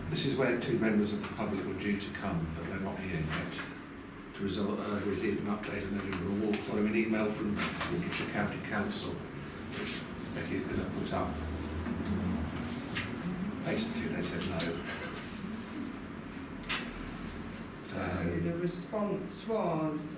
This is where two members of the public were due to come, but they're not here yet. To receive an update on Edinburgh Walk following an email from Warwickshire County Council, which Becky's going to put up. Basically, they said no. So the response was,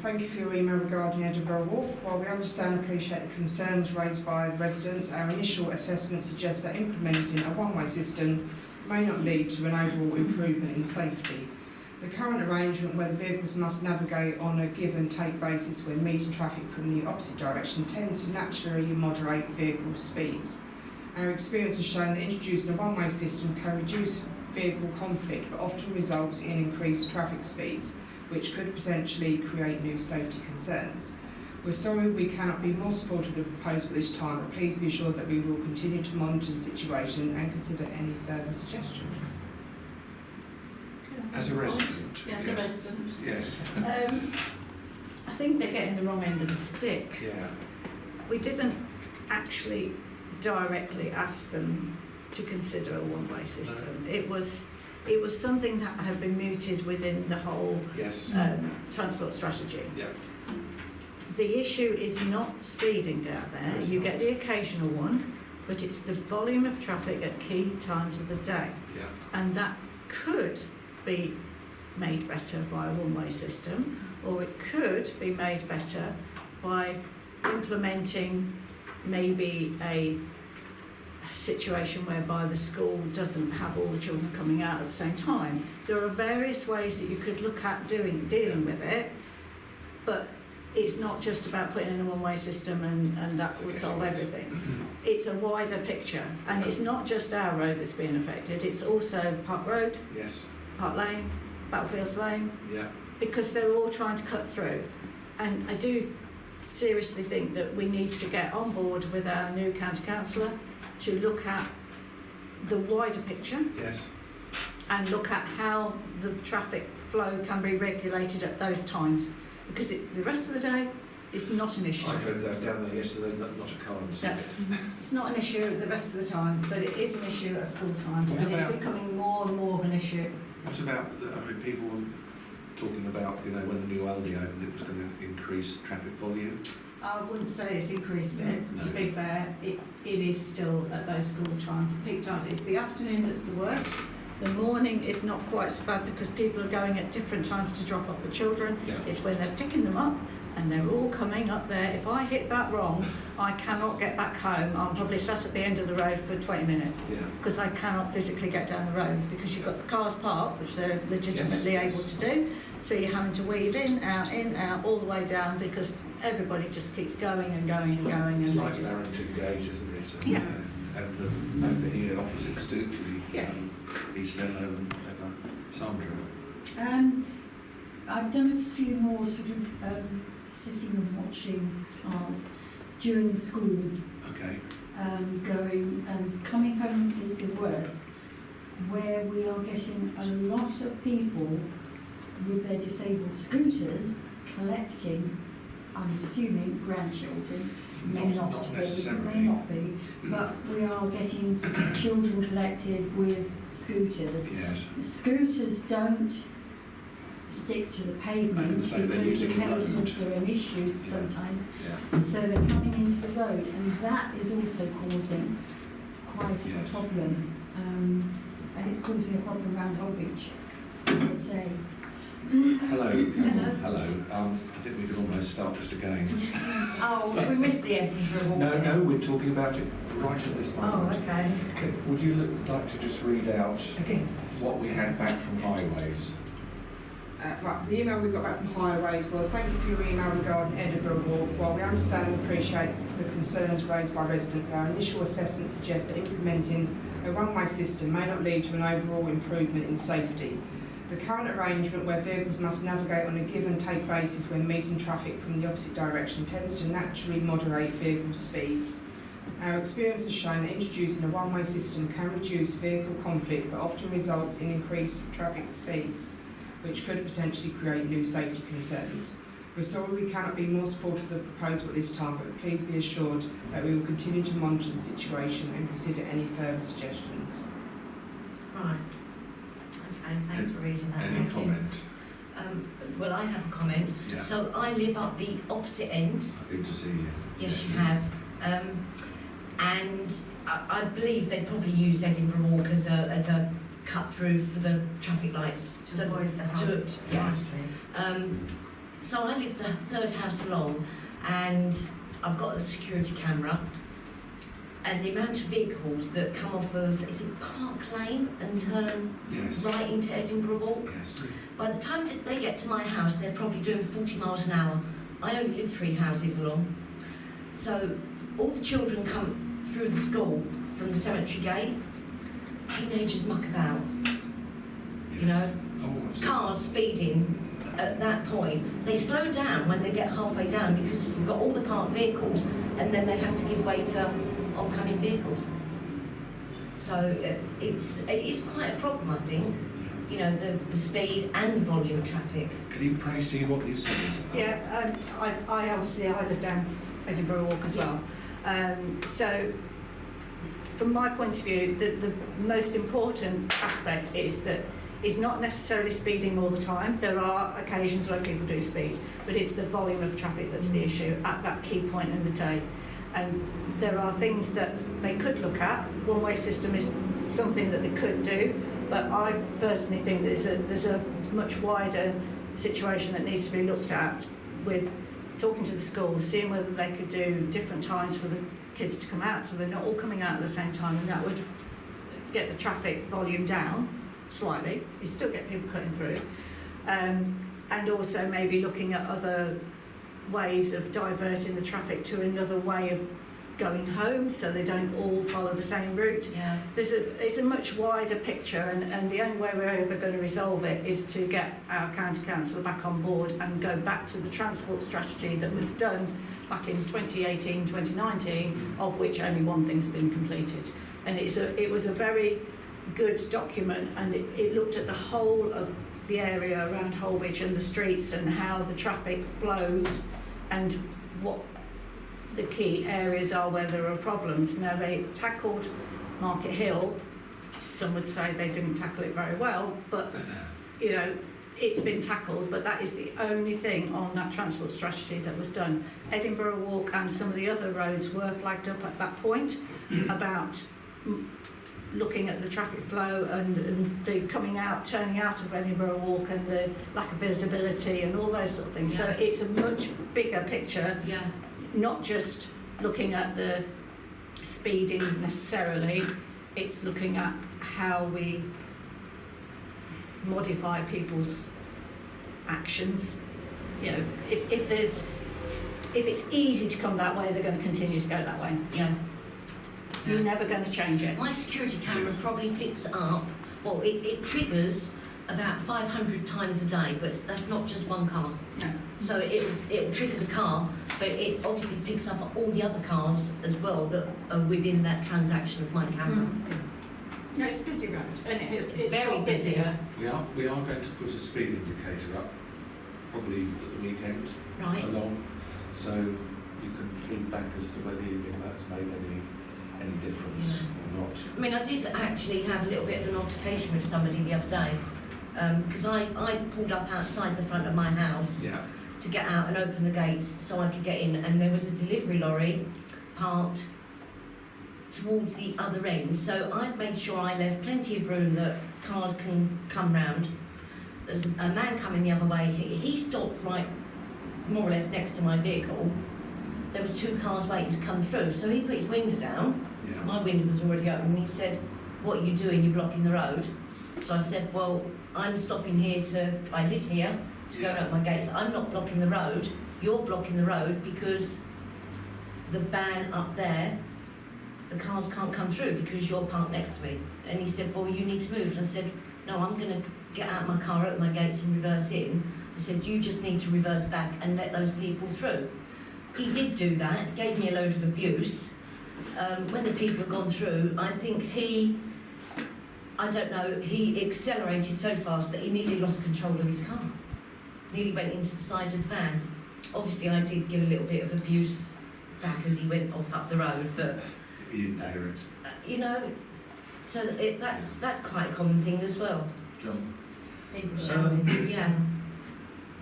thank you for your email regarding Edinburgh Walk. While we understand and appreciate the concerns raised by residents, our initial assessment suggests that implementing a one-way system may not lead to an overall improvement in safety. The current arrangement where the vehicles must navigate on a give and take basis when meeting traffic from the opposite direction tends to naturally moderate vehicle speeds. Our experience has shown that introducing a one-way system can reduce vehicle conflict but often results in increased traffic speeds, which could potentially create new safety concerns. We're sorry we cannot be more supportive of the proposal at this time, but please be assured that we will continue to monitor the situation and consider any further suggestions. As a resident? Yes, as a resident. Yes. I think they're getting the wrong end of the stick. Yeah. We didn't actually directly ask them to consider a one-way system. No. It was something that had been mooted within the whole transport strategy. Yeah. The issue is not speeding down there. You get the occasional one, but it's the volume of traffic at key times of the day. Yeah. And that could be made better by a one-way system, or it could be made better by implementing maybe a situation whereby the school doesn't have all the children coming out at the same time. There are various ways that you could look at dealing with it, but it's not just about putting in a one-way system and that would solve everything. It's a wider picture, and it's not just our road that's being affected, it's also Park Road, Park Lane, Battlefields Lane, because they're all trying to cut through. And I do seriously think that we need to get on board with our new county councillor to look at the wider picture and look at how the traffic flow can be regulated at those times, because it's the rest of the day it's not an issue. I drove down there yesterday, not a car on the side. It's not an issue the rest of the time, but it is an issue at school times, and it's becoming more and more of an issue. What about, people talking about, when the new Aldi opened, it was going to increase traffic volume? I wouldn't say it's increased it. No. To be fair, it is still at those school times. The peak time is the afternoon that's the worst. The morning is not quite so bad because people are going at different times to drop off the children. Yeah. It's when they're picking them up and they're all coming up there. If I hit that wrong, I cannot get back home. I'm probably sat at the end of the road for 20 minutes because I cannot physically get down the road because you've got the cars parked, which they're legitimately able to do. So you're having to weave in, out, all the way down because everybody just keeps going and going and going. It's like Barrington Gate, isn't it? Yeah. And over here, opposite Stookley, East Hello and Sandra. I've done a few more sort of sitting and watching cars during the school. Okay. Going and coming home is the worst, where we are getting a lot of people with their disabled scooters collecting, I'm assuming, grandchildren. May not be, but we are getting children collected with scooters. Yes. The scooters don't stick to the pavement because the pavements are an issue sometimes. Yeah. So they're coming into the road, and that is also causing quite a problem. And it's causing a problem around Holbeach, I say. Hello. I think we could almost start this again. Oh, we missed the Edinburgh. No, we're talking about it right at this moment. Oh, okay. Would you like to just read out what we had back from Highways? Right, so the email we got back from Highways was, thank you for your email regarding Edinburgh Walk. While we understand and appreciate the concerns raised by residents, our initial assessment suggests that implementing a one-way system may not lead to an overall improvement in safety. The current arrangement where vehicles must navigate on a give and take basis when meeting traffic from the opposite direction tends to naturally moderate vehicle speeds. Our experience has shown that introducing a one-way system can reduce vehicle conflict but often results in increased traffic speeds, which could potentially create new safety concerns. We're sorry we cannot be more supportive of the proposal at this time, but please be assured that we will continue to monitor the situation and consider any further suggestions. Right. Okay, thanks for reading that. Any Thank you. comment? Well, I have a comment. Yeah. So I live up the opposite end. Good to see you. Yes, you have. And I believe they probably use Edinburgh Walk as a cut through for the traffic lights. To avoid the harm. Yeah. So I live the third house along, and I've got a security camera. And the amount of vehicles that come off of, is it Park Lane and turn Yes. right into Edinburgh Walk? Yes. By the time they get to my house, they're probably doing 40 miles an hour. I only live 3 houses along. So all the children come through the school from the cemetery gate. Teenagers muck about, you know, Oh, absolutely. cars speeding at that point. They slow down when they get halfway down because you've got all the parked vehicles, and then they have to give way to oncoming vehicles. So it is quite a problem, I think. You know, the speed and the volume of traffic. Can you pray see what you said? Isabel? Yeah, I obviously I live down Edinburgh Walk as well. So from my point of view, the most important aspect is that it's not necessarily speeding all the time. There are occasions where people do speed, but it's the volume of traffic that's the issue at that key point in the day. And there are things that they could look at. One-way system is something that they could do, but I personally think there's a much wider situation that needs to be looked at with talking to the schools, seeing whether they could do different times for the kids to come out, so they're not all coming out at the same time, and that would get the traffic volume down slightly. You still get people cutting through, and also maybe looking at other ways of diverting the traffic to another way of going home, so they don't all follow the same route. Yeah. It's a much wider picture, and the only way we're ever going to resolve it is to get our county council back on board and go back to the transport strategy that was done back in 2018, 2019, of which only one thing's been completed. And it was a very good document, and it looked at the whole of the area around Holwich and the streets and how the traffic flows and what the key areas are where there are problems. Now, they tackled Market Hill. Some would say they didn't tackle it very well, but you know, it's been tackled, but that is the only thing on that transport strategy that was done. Edinburgh Walk and some of the other roads were flagged up at that point about looking at the traffic flow and the coming out, turning out of Edinburgh Walk and the lack of visibility and all those sort of things. Yeah. So it's a much bigger picture, Yeah. not just looking at the speeding necessarily, it's looking at how we modify people's actions. You know, if it's easy to come that way, they're going to continue to go that way. Yeah. You're never going to change it. My security camera probably picks up, well, it triggers about 500 times a day, but that's not just one car. No. So it'll trigger the car, but it obviously picks up all the other cars as well that are within that transaction of my camera. No, it's a busy road, and it's Very got busy. busier. We are going to put a speed indicator up, probably at the weekend, Right. along, so you can feed back as to whether you think that's made any difference or not. I mean, I did actually have a little bit of an altercation with somebody the other day, because I pulled up outside the front of my house Yeah. to get out and open the gates so I could get in, and there was a delivery lorry parked towards the other end, so I'd made sure I left plenty of room that cars can come round. There's a man coming the other way, he stopped right more or less next to my vehicle. There was 2 cars waiting to come through, so he put his window down. Yeah. My window was already open, and he said, "What are you doing? You're blocking the road." So I said, "Well, I'm stopping here I live here, to go and open my gates. I'm not blocking the road. You're blocking the road because the van up there, the cars can't come through because you're parked next to me." And he said, "Well, you need to move." And I said, "No, I'm going to get out my car, open my gates and reverse in." I said, "You just need to reverse back and let those people through." He did do that, gave me a load of abuse. When the people had gone through, I think he accelerated so fast that he nearly lost control of his car. Nearly went into the side of the van. Obviously, I did give a little bit of abuse back as he went off up the road, but You didn't dare it. you know, so that's quite a common thing as well. John? People shouting at each yeah. other.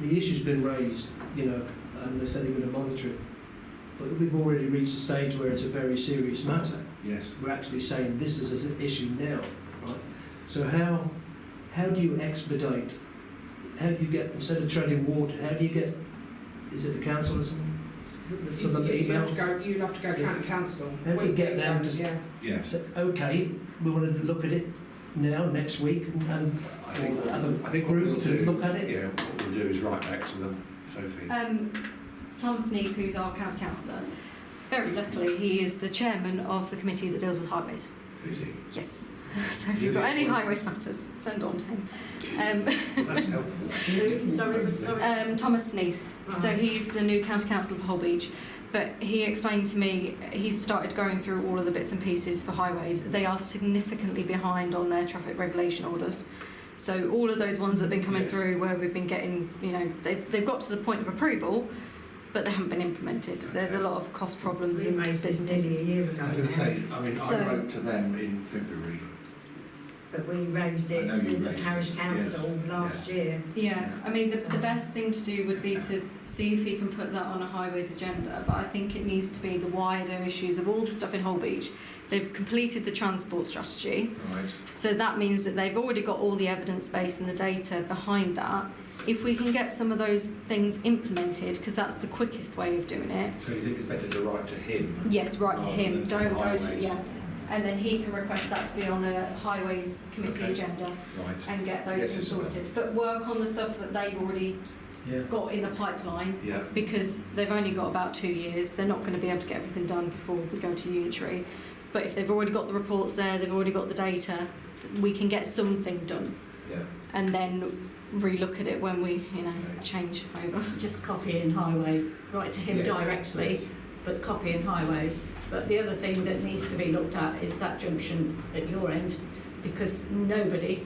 The issue's been raised, you know, and they said they're going to monitor it. But we've already reached a stage where it's a very serious matter. Yes. We're actually saying this is an issue now, right? So how do you expedite? How do you get, instead of treading water, how do you get, is it the council or something? For the You'd email? have to go Yeah. county council. How do you get them to- Yeah. Yes. Say, okay, we want to look at it now, next week, and I think, have a I think what we'll group to do, look at it? yeah, what we'll do is write back to them, Sophie. Thomas Neath, who's our county councillor, very luckily he is the chairman of the committee that deals with highways. Is he? Yes. So if you've got any highways matters, send on to him. That's helpful. Sorry. Thomas Neath. So he's the new county councillor for Holbeach. But he explained to me, he's started going through all of the bits and pieces for highways. They are significantly behind on their traffic regulation orders. So all of those ones that have been coming Yes. through where we've been getting, you know, they've got to the point of approval, but they haven't been implemented. There's a lot of cost problems We and raised bits this and nearly a pieces. year ago. I was going to now, say, I mean, So- I wrote to them in February. but we raised I it know you with the raised parish it, council last year. Yeah, I mean, the best thing to do would be to see if he can put that on a highways agenda, but I think it needs to be the wider issues of all the stuff in Holbeach. They've completed the transport strategy, Right. so that means that they've already got all the evidence base and the data behind that. If we can get some of those things implemented, because that's the quickest way of doing it, So you think it's better to write to him? yes, write to Rather him, than to don't go to, highways. yeah. And then he can request that to be on a highways committee Okay. agenda Right. and get those Yes, things it's well. sorted. But work on the stuff that they've already Yeah. got in the pipeline, Yeah. because they've only got about 2 years. They're not going to be able to get everything done before we go to unitary. But if they've already got the reports there, they've already got the data, we can get something done Yeah. and then re-look at it when we, you know, Okay. change over. Just copy in highways, write to him Yes, directly, yes. but copy in highways. But the other thing that needs to be looked at is that junction at your end, because nobody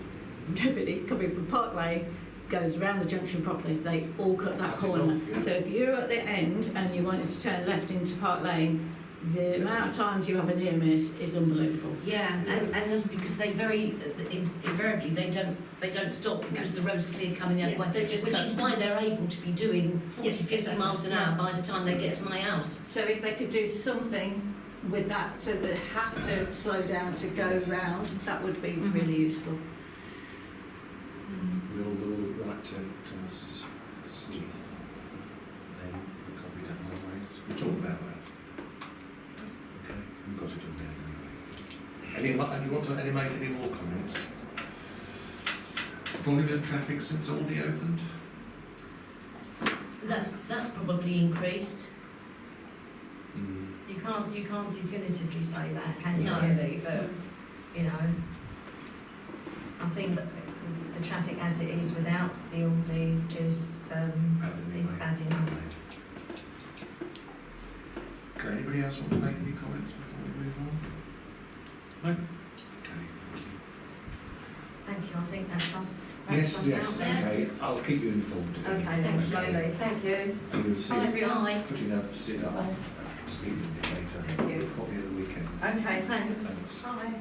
coming from Park Lane goes around the junction properly. They all cut that Cut it corner. off, yeah. So if you're at the end and you wanted to turn left into Park Lane, the amount of times you have a near miss is unbelievable. Yeah, and that's because they invariably they don't stop because the road's clear coming the other way, They just which cut. is why they're able to be doing 40, Yeah, 50 exactly. miles an hour by the time they get to my house. So if they could do something with that, so they have to slow down to go round, that would be Mhm. really useful. We'll write to Thomas Smith. Then the copy to highways. We'll talk about that. Okay. We've got it all down anyway. Do you want to make any more comments? Volume of traffic since Aldi opened? That's probably increased. You can't definitively say that, can you No. really? But, you know, I think the traffic as it is without the Aldi is bad enough. Okay, anybody else want to make any comments before we move on? No? Okay, Thank you, I think that's us. Yes, That's us yes, out there. okay. I'll keep you informed. Okay, then, lovely, thank you. And you'll see Bye, us everyone. Bye. putting a sit up Bye. speed indicator Thank you. copy of the weekend. Okay, thanks. Thanks. Bye.